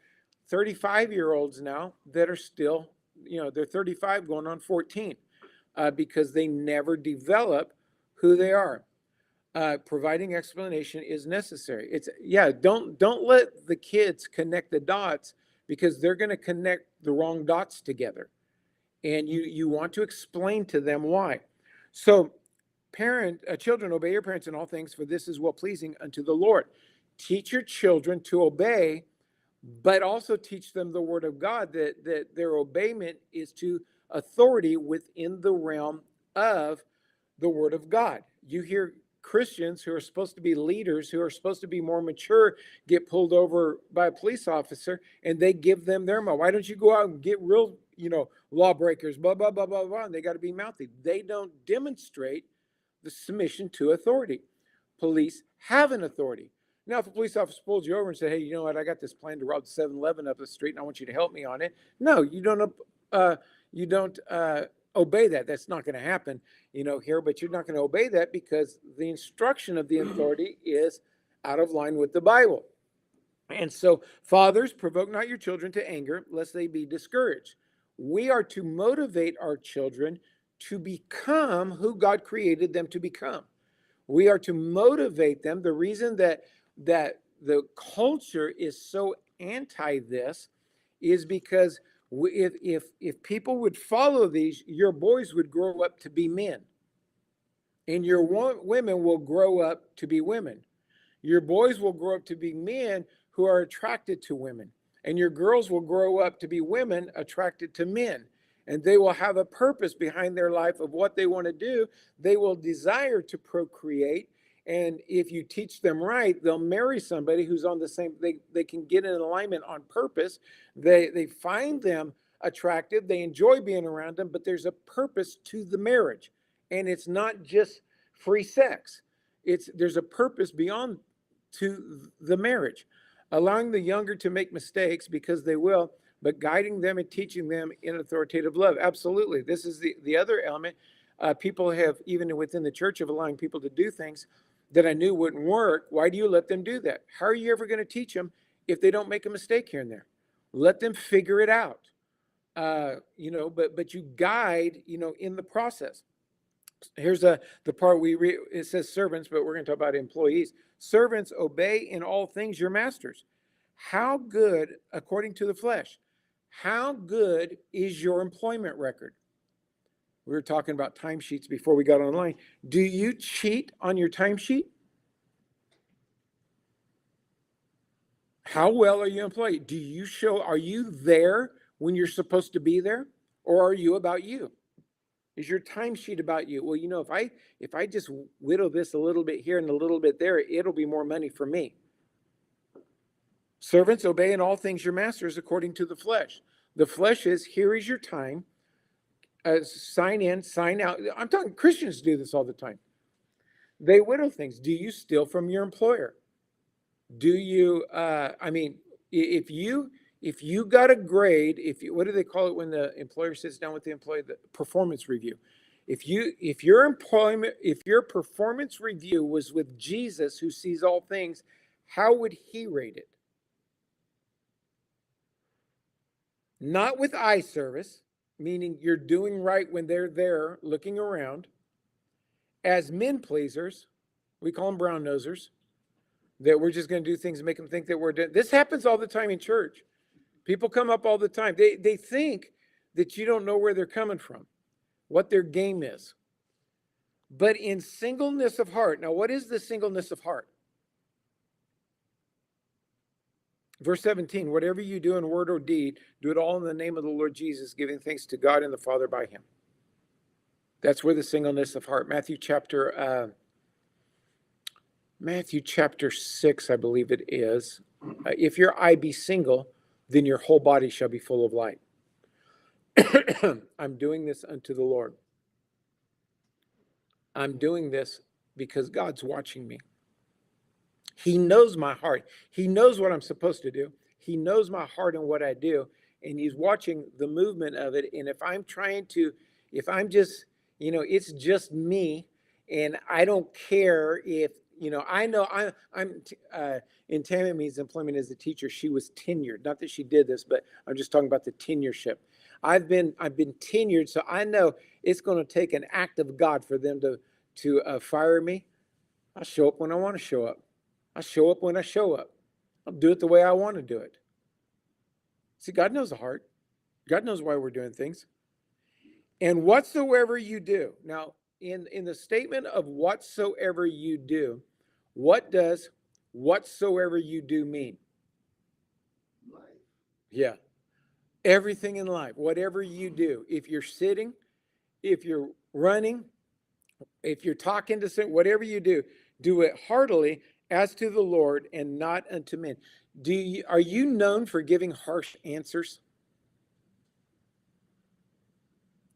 35-year-olds now that are still, they're 35 going on 14 because they never develop who they are. Providing explanation is necessary. Don't let the kids connect the dots because they're going to connect the wrong dots together. And you want to explain to them why. So children, obey your parents in all things, for this is well pleasing unto the Lord. Teach your children to obey, but also teach them the word of God, that their obeyment is to authority within the realm of the word of God. You hear Christians who are supposed to be leaders, who are supposed to be more mature, get pulled over by a police officer and they give them their mouth. Why don't you go out and get real, lawbreakers, blah, blah, blah, blah, blah. And they got to be mouthy. They don't demonstrate the submission to authority. Police have an authority. Now, if a police officer pulls you over and says, hey, you know what, I got this plan to rob 7-Eleven up the street and I want you to help me on it. No, you don't obey that. That's not going to happen, here, but you're not going to obey that because the instruction of the authority is out of line with the Bible. And so, fathers, provoke not your children to anger, lest they be discouraged. We are to motivate our children to become who God created them to become. We are to motivate them. The reason that the culture is so anti this is because if people would follow these, your boys would grow up to be men, and your women will grow up to be women. Your boys will grow up to be men who are attracted to women, and your girls will grow up to be women attracted to men. And they will have a purpose behind their life of what they want to do. They will desire to procreate. And if you teach them right, they'll marry somebody who's on the same, they can get in alignment on purpose. They find them attractive. They enjoy being around them, but there's a purpose to the marriage. And it's not just free sex. There's a purpose beyond to the marriage. Allowing the younger to make mistakes, because they will, but guiding them and teaching them in authoritative love. Absolutely. This is the other element. People have, even within the church, of allowing people to do things that I knew wouldn't work. Why do you let them do that? How are you ever going to teach them if they don't make a mistake here and there? Let them figure it out. But you guide, in the process. Here's the part it says servants, but we're going to talk about employees. Servants, obey in all things your masters. How good, according to the flesh, how good is your employment record? We were talking about timesheets before we got online. Do you cheat on your timesheet? How well are you employed? Are you there when you're supposed to be there? Or are you about you? Is your timesheet about you? Well, if I just whittle this a little bit here and a little bit there, it'll be more money for me. Servants, obey in all things your masters according to the flesh. The flesh is, here is your time. Sign in, sign out. I'm talking Christians do this all the time. They whittle things. Do you steal from your employer? Do you, if you got a grade, what do they call it when the employer sits down with the employee? The performance review. If your performance review was with Jesus, who sees all things, how would he rate it? Not with eye service, meaning you're doing right when they're there looking around. As men pleasers, we call them brown nosers, that we're just going to do things and make them think that we're doing. This happens all the time in church. People come up all the time. They think that you don't know where they're coming from, what their game is. But in singleness of heart. Now, what is the singleness of heart? Verse 17, whatever you do in word or deed, do it all in the name of the Lord Jesus, giving thanks to God and the Father by him. That's where the singleness of heart. Matthew chapter 6, I believe it is. If your eye be single, then your whole body shall be full of light. I'm doing this unto the Lord. I'm doing this because God's watching me. He knows my heart. He knows what I'm supposed to do. He knows my heart and what I do. And he's watching the movement of it. And if I'm just, it's just me, and I don't care if, I know I'm in Tammy's employment as a teacher, she was tenured. Not that she did this, but I'm just talking about the tenureship. I've been tenured, so I know it's going to take an act of God for them to fire me. I show up when I want to show up. I show up when I show up. I'll do it the way I want to do it. See, God knows the heart. God knows why we're doing things. And whatsoever you do. Now, in the statement of whatsoever you do, what does whatsoever you do mean? Life. Yeah. Everything in life, whatever you do. If you're sitting, if you're running, If you're talking to someone, whatever you do it heartily as to the Lord and not unto men. Are you known for giving harsh answers?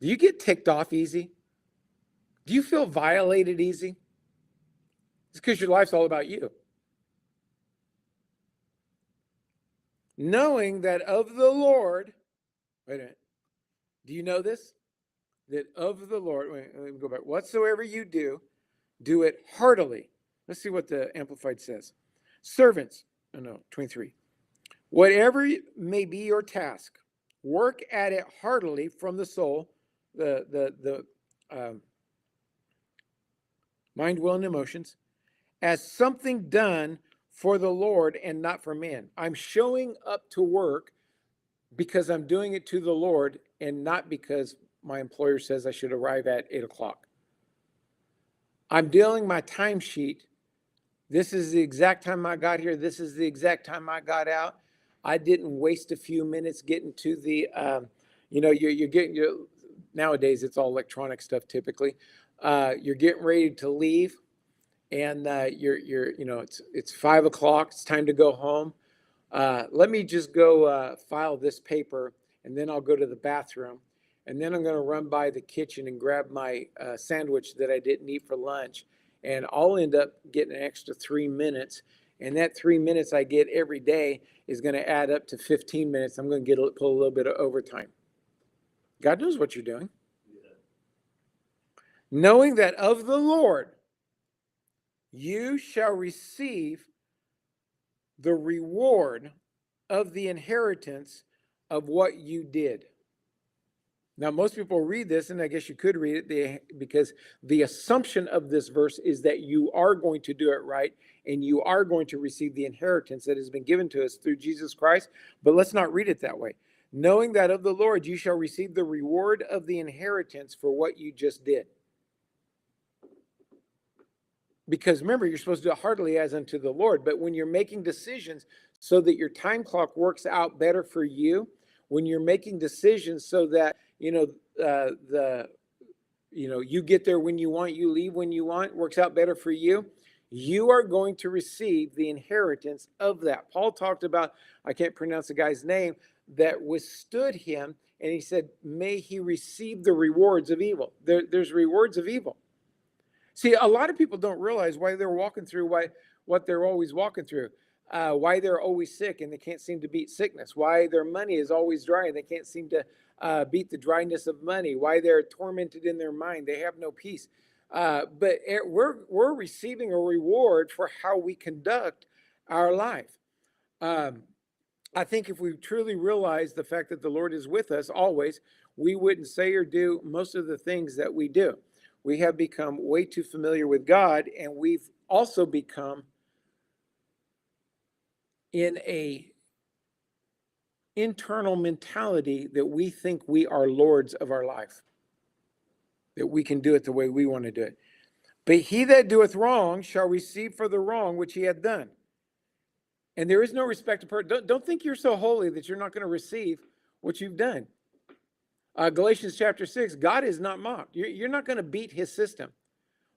Do you get ticked off easy? Do you feel violated easy? It's because your life's all about you. Knowing that of the Lord, wait a minute, do you know this? That of the Lord, wait, let me go back. Whatsoever you do it heartily. Let's see what the Amplified says. Servants, 23. Whatever may be your task, work at it heartily from the soul, the mind, will, and emotions, as something done for the Lord and not for men. I'm showing up to work because I'm doing it to the Lord and not because my employer says I should arrive at 8 o'clock. I'm doing my timesheet. This is the exact time I got here. This is the exact time I got out. I didn't waste a few minutes getting to the, you're getting nowadays it's all electronic stuff typically. You're getting ready to leave, and it's 5 o'clock. It's time to go home. Let me just go file this paper, and then I'll go to the bathroom, and then I'm going to run by the kitchen and grab my sandwich that I didn't eat for lunch, and I'll end up getting an extra 3 minutes. And that 3 minutes I get every day is going to add up to 15 minutes. I'm going to pull a little bit of overtime. God knows what you're doing. Yeah. Knowing that of the Lord you shall receive the reward of the inheritance of what you did. Now, most people read this, and I guess you could read it because the assumption of this verse is that you are going to do it right and you are going to receive the inheritance that has been given to us through Jesus Christ. But let's not read it that way. Knowing that of the Lord you shall receive the reward of the inheritance for what you just did. Because remember, you're supposed to do it heartily as unto the Lord. But when you're making decisions so that your time clock works out better for you, when you're making decisions so that you get there when you want, you leave when you want, works out better for you, you are going to receive the inheritance of that. Paul talked about, I can't pronounce the guy's name, that withstood him, and he said, may he receive the rewards of evil. There's rewards of evil. See, a lot of people don't realize why they're walking through what they're always walking through. Why they're always sick and they can't seem to beat sickness, why their money is always dry and they can't seem to beat the dryness of money, why they're tormented in their mind, they have no peace. But we're receiving a reward for how we conduct our life. I think if we truly realize the fact that the Lord is with us always, we wouldn't say or do most of the things that we do. We have become way too familiar with God, and we've also become in a internal mentality that we think we are lords of our life, that we can do it the way we want to do it. But he that doeth wrong shall receive for the wrong which he hath done. And there is no respect of person. Don't think you're so holy that you're not going to receive what you've done. Galatians chapter 6, God is not mocked. You're not going to beat his system.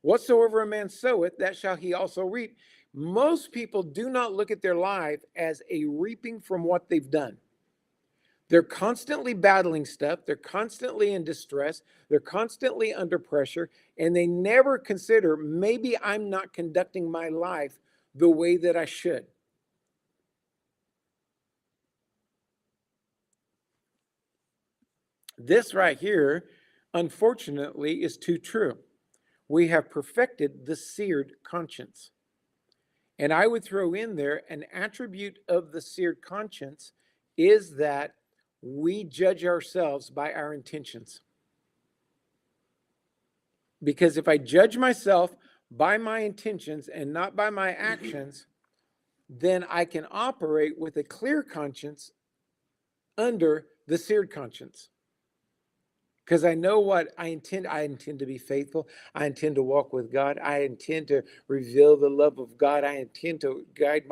Whatsoever a man soweth, that shall he also reap. Most people do not look at their life as a reaping from what they've done. They're constantly battling stuff. They're constantly in distress. They're constantly under pressure. And they never consider, maybe I'm not conducting my life the way that I should. This right here, unfortunately, is too true. We have perfected the seared conscience. And I would throw in there an attribute of the seared conscience is that we judge ourselves by our intentions. Because if I judge myself by my intentions and not by my actions, then I can operate with a clear conscience under the seared conscience. Because I know what I intend. I intend to be faithful. I intend to walk with God. I intend to reveal the love of God. I intend to guide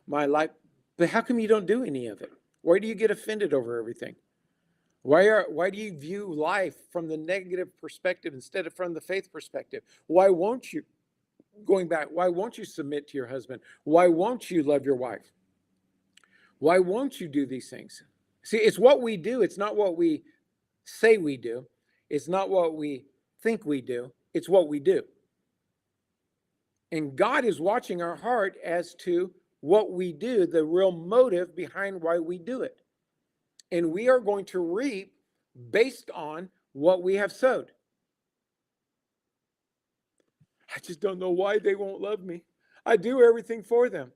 my life. But how come you don't do any of it? Why do you get offended over everything? Why do you view life from the negative perspective instead of from the faith perspective? Why won't you, going back, why won't you submit to your husband? Why won't you love your wife? Why won't you do these things? See, it's what we do. It's not what we say we do. It's not what we think we do. It's what we do. And God is watching our heart as to what we do, the real motive behind why we do it. And we are going to reap based on what we have sowed. I just don't know why they won't love me. I do everything for them.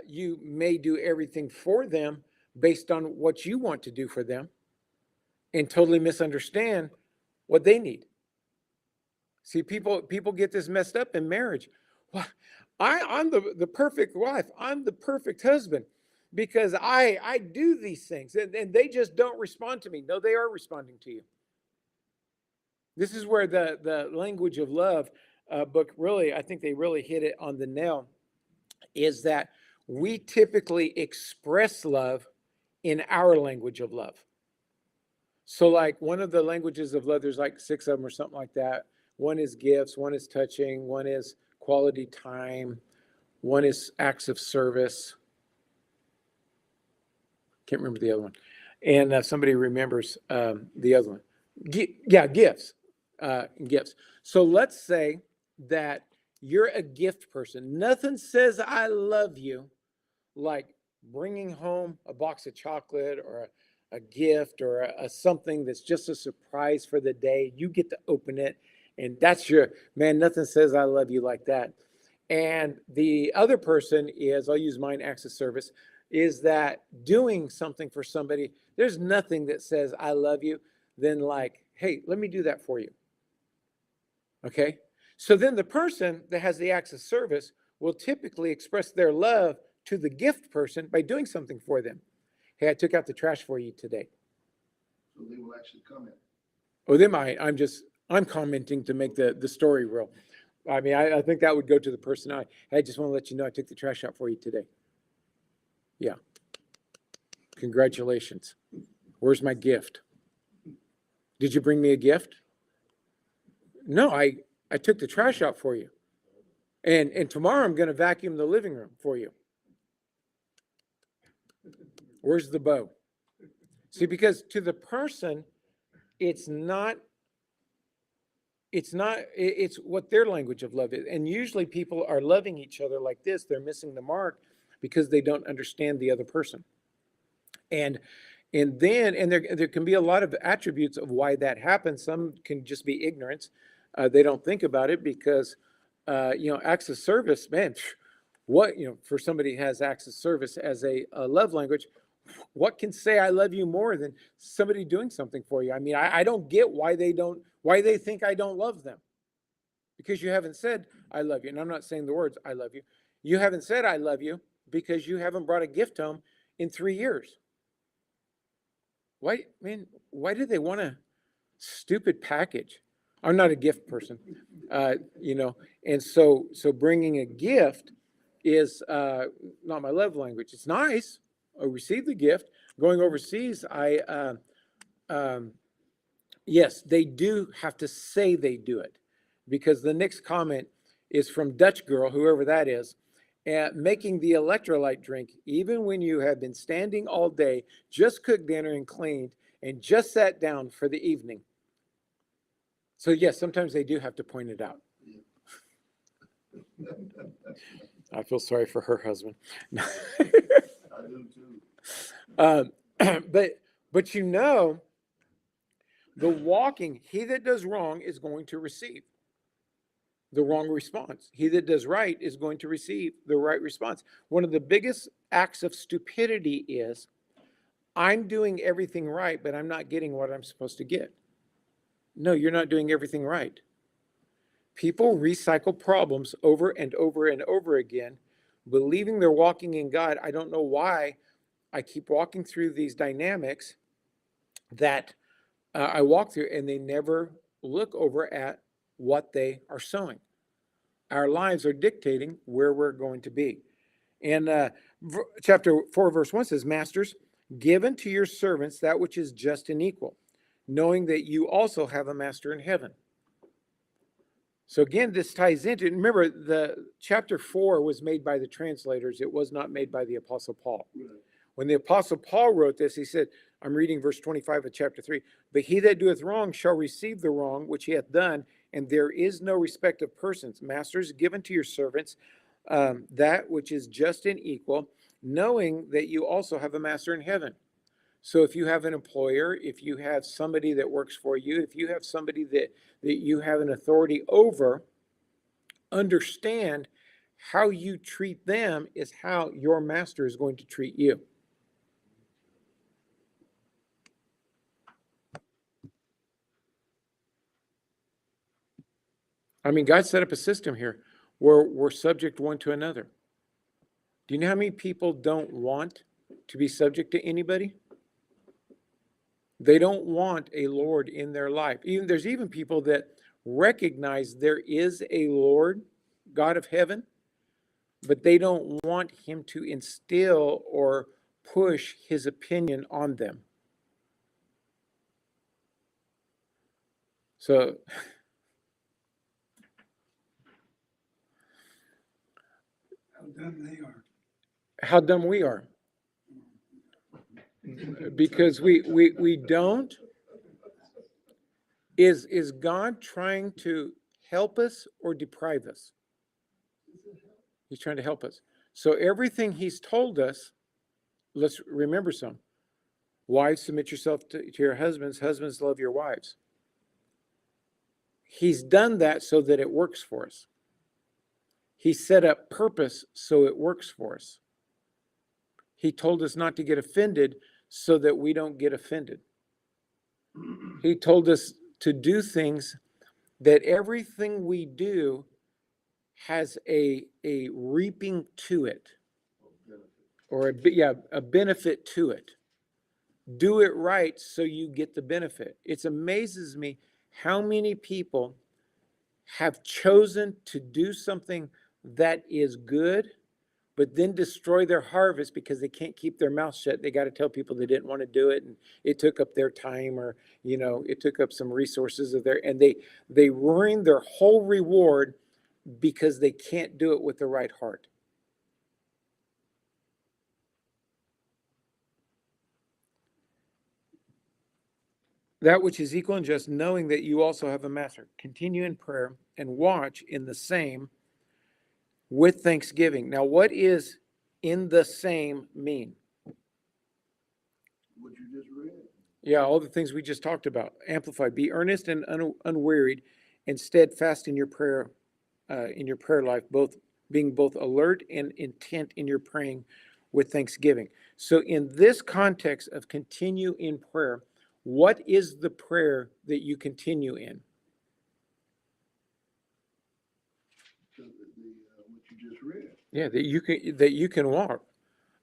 You may do everything for them based on what you want to do for them and totally misunderstand what they need. See, people get this messed up in marriage. Well, I'm the perfect wife. I'm the perfect husband because I do these things and they just don't respond to me. No, they are responding to you. This is where the language of love book really, I think they really hit it on the nail, is that we typically express love in our language of love. So like one of the languages of love, there's like 6 of them or something like that. One is gifts, one is touching, one is quality time, one is acts of service. Can't remember the other one. And somebody remembers the other one. Gifts. Gifts. So let's say that you're a gift person. Nothing says I love you like bringing home a box of chocolate or a gift or a something that's just a surprise for the day. You get to open it, and that's your, man, nothing says I love you like that. And the other person is, I'll use mine, acts of service, is that doing something for somebody, there's nothing that says I love you than like, hey, let me do that for you. Okay? So then the person that has the acts of service will typically express their love to the gift person by doing something for them. Hey, I took out the trash for you today. So they will actually comment. Oh, they might. I'm commenting to make the story real. I mean, I think that would go to the person. Hey, I just want to let you know I took the trash out for you today. Yeah. Congratulations. Where's my gift? Did you bring me a gift? No, I took the trash out for you. And tomorrow I'm going to vacuum the living room for you. Where's the bow? See, because to the person, it's what their language of love is. And usually people are loving each other like this. They're missing the mark because they don't understand the other person. And there can be a lot of attributes of why that happens. Some can just be ignorance. They don't think about it because, acts of service, man, for somebody who has acts of service as a love language, what can say I love you more than somebody doing something for you? I mean, I don't get why they think I don't love them, because you haven't said I love you. And I'm not saying the words I love you. You haven't said I love you because you haven't brought a gift home in 3 years. Why do they want a stupid package? I'm not a gift person, and so bringing a gift is not my love language. It's nice. I received the gift. Going overseas, yes, they do have to say they do it, because the next comment is from Dutch girl, whoever that is, making the electrolyte drink, even when you have been standing all day, just cooked dinner and cleaned, and just sat down for the evening. So yes, sometimes they do have to point it out. I feel sorry for her husband. I do too. But the walking, he that does wrong is going to receive the wrong response. He that does right is going to receive the right response. One of the biggest acts of stupidity is, I'm doing everything right, but I'm not getting what I'm supposed to get. No, you're not doing everything right. People recycle problems over and over and over again, believing they're walking in God. I don't know why I keep walking through these dynamics that I walk through, and they never look over at what they are sowing. Our lives are dictating where we're going to be. And chapter 4, verse 1 says, Masters, given to your servants that which is just and equal, knowing that you also have a master in heaven. So again, this ties into, remember, the chapter 4 was made by the translators. It was not made by the Apostle Paul. Right. When the Apostle Paul wrote this, he said, I'm reading verse 25 of chapter 3, but he that doeth wrong shall receive the wrong which he hath done, and there is no respect of persons. Masters, given to your servants that which is just and equal, knowing that you also have a master in heaven. So if you have an employer, if you have somebody that works for you, if you have somebody that you have an authority over, understand how you treat them is how your master is going to treat you. I mean, God set up a system here where we're subject one to another. Do you know how many people don't want to be subject to anybody? They don't want a Lord in their life. There's even people that recognize there is a Lord, God of heaven, but they don't want him to instill or push his opinion on them. So How dumb they are. how dumb we are. Because we don't. Is God trying to help us or deprive us? He's trying to help us. So everything he's told us, let's remember some. Wives, submit yourself to your husbands. Husbands, love your wives. He's done that so that it works for us. He set up purpose so it works for us. He told us not to get offended so that we don't get offended. He told us to do things that everything we do has a reaping to it, or a benefit to it. Do it right so you get the benefit. It amazes me how many people have chosen to do something that is good, but then destroy their harvest because they can't keep their mouth shut. They got to tell people they didn't want to do it, and it took up their time, or it took up some resources of their, and they ruin their whole reward because they can't do it with the right heart. That which is equal and just, knowing that you also have a master. Continue in prayer and watch in the same with thanksgiving. Now, what is in the same mean? What you just read. Yeah, all the things we just talked about. Amplified. Be earnest and unwearied and steadfast in your prayer life, being both alert and intent in your praying with thanksgiving. So in this context of continue in prayer, what is the prayer that you continue in? What you just read. Yeah, that you can walk.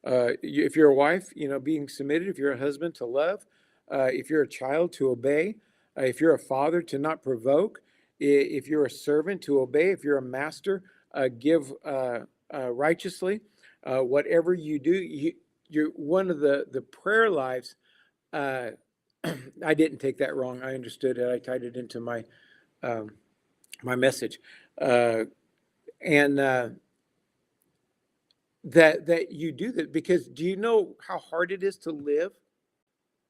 If you're a wife, being submitted. If you're a husband, to love. If you're a child, to obey. If you're a father, to not provoke. If you're a servant, to obey. If you're a master, give righteously. Whatever you do, you're one of the prayer lives. I didn't take that wrong. I understood it. I tied it into my my message, and that you do that, because do you know how hard it is to live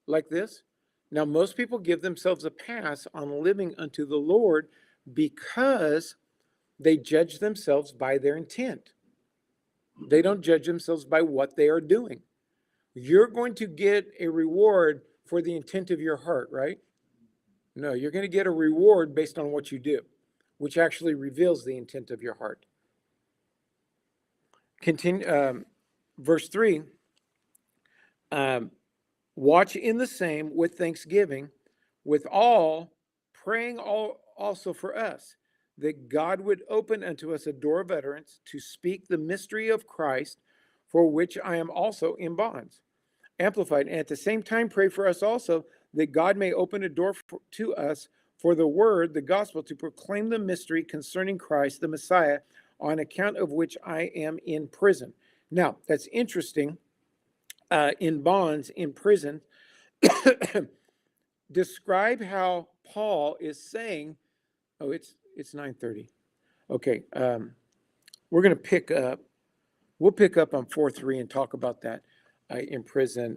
like this? Now, most people give themselves a pass on living unto the Lord because they judge themselves by their intent. They don't judge themselves by what they are doing. You're going to get a reward for the intent of your heart, right? No, you're going to get a reward based on what you do, which actually reveals the intent of your heart. Continue, verse 3. Watch in the same with thanksgiving, with all praying also for us, that God would open unto us a door of utterance to speak the mystery of Christ, for which I am also in bonds. Amplified. And at the same time, pray for us also, that God may open a door to us for the word, the gospel, to proclaim the mystery concerning Christ, the Messiah, on account of which I am in prison. Now, that's interesting. in bonds, in prison, describe how Paul is saying, oh, it's 9:30. Okay, we're going to pick up. We'll pick up on 4:3 and talk about that in prison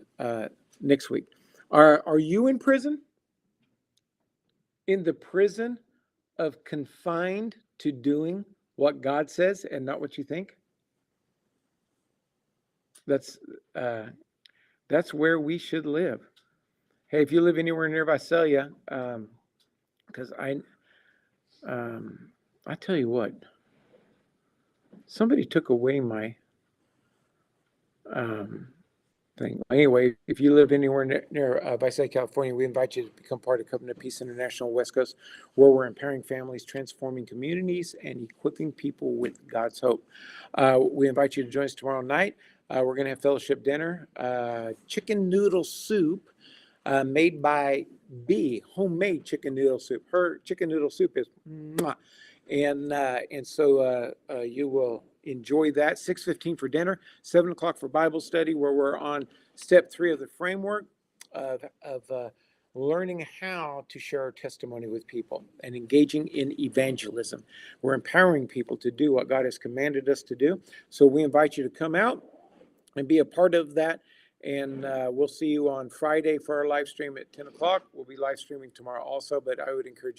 next week. Are you in prison? In the prison of confined to doing what God says and not what you think? That's where we should live. Hey, if you live anywhere near Visalia, because I tell you what, somebody took away my thing. Anyway, if you live anywhere near Visalia, California, we invite you to become part of Covenant of Peace International West Coast, where we're empowering families, transforming communities, and equipping people with God's hope. We invite you to join us tomorrow night. We're going to have fellowship dinner, chicken noodle soup made by B, homemade chicken noodle soup. Her chicken noodle soup is mwah. And so you will enjoy that. 6:15 for dinner, 7 o'clock for Bible study, where we're on step 3 of the framework of learning how to share our testimony with people and engaging in evangelism. We're empowering people to do what God has commanded us to do. So we invite you to come out and be a part of that. And we'll see you on Friday for our live stream at 10 o'clock. We'll be live streaming tomorrow also, but I would encourage you